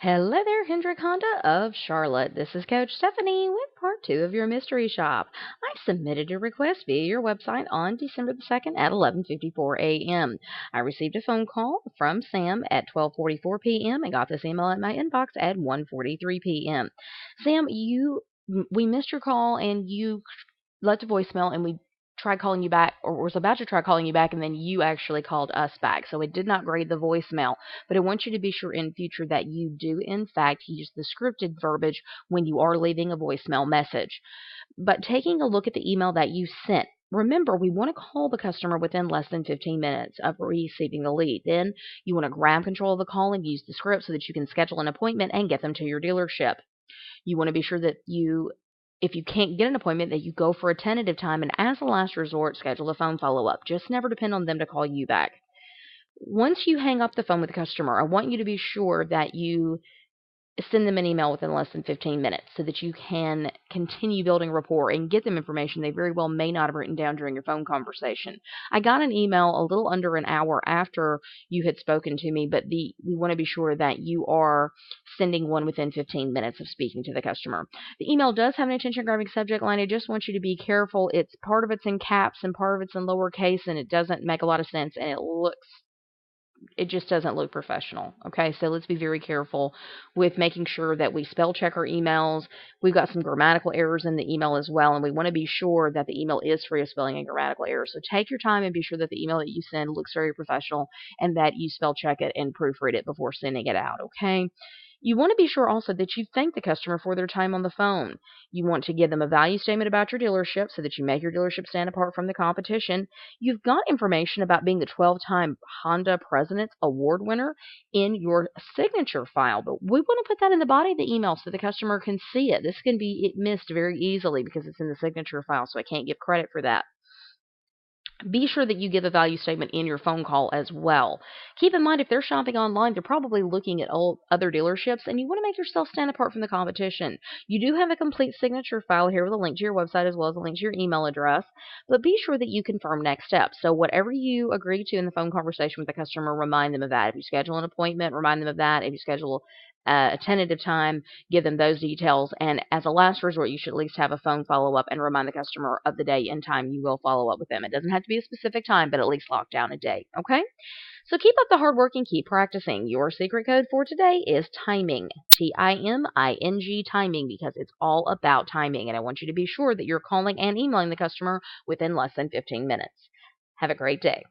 Hello there, Hendrick Honda of Charlotte. This is Coach Stephanie with part 2 of your mystery shop. I submitted a request via your website on December the 2nd at 11:54 a.m. I received a phone call from Sam at 12:44 p.m. and got this email in my inbox at 1:43 p.m. Sam, we missed your call and you left a voicemail and we tried calling you back or was about to try calling you back and then you actually called us back. So it did not grade the voicemail. But I want you to be sure in future that you do in fact use the scripted verbiage when you are leaving a voicemail message. But taking a look at the email that you sent, remember, we want to call the customer within less than 15 minutes of receiving the lead. Then you want to grab control of the call and use the script so that you can schedule an appointment and get them to your dealership. You want to be sure that if you can't get an appointment, that you go for a tentative time, and as a last resort, schedule a phone follow-up. Just never depend on them to call you back. Once you hang up the phone with the customer, I want you to be sure that you send them an email within less than 15 minutes so that you can continue building rapport and get them information they very well may not have written down during your phone conversation. I got an email a little under an hour after you had spoken to me, but we want to be sure that you are sending one within 15 minutes of speaking to the customer. The email does have an attention-grabbing subject line. I just want you to be careful. Part of it's in caps and part of it's in lowercase, and it doesn't make a lot of sense, and it just doesn't look professional. Okay, so let's be very careful with making sure that we spell check our emails. We've got some grammatical errors in the email as well, and we want to be sure that the email is free of spelling and grammatical errors. So take your time and be sure that the email that you send looks very professional and that you spell check it and proofread it before sending it out. Okay. You want to be sure also that you thank the customer for their time on the phone. You want to give them a value statement about your dealership so that you make your dealership stand apart from the competition. You've got information about being the 12-time Honda President's Award winner in your signature file, but we want to put that in the body of the email so the customer can see it. This can be missed very easily because it's in the signature file, so I can't give credit for that. Be sure that you give a value statement in your phone call as well. Keep in mind, if they're shopping online, they're probably looking at other dealerships, and you want to make yourself stand apart from the competition. You do have a complete signature file here with a link to your website as well as a link to your email address, but be sure that you confirm next steps. So whatever you agree to in the phone conversation with the customer, remind them of that. If you schedule an appointment, remind them of that. If you schedule a tentative time, give them those details. And as a last resort, you should at least have a phone follow-up and remind the customer of the day and time you will follow up with them. It doesn't have to be a specific time, but at least lock down a date, okay? So keep up the hard work and keep practicing. Your secret code for today is timing, Timing, timing, because it's all about timing. And I want you to be sure that you're calling and emailing the customer within less than 15 minutes. Have a great day.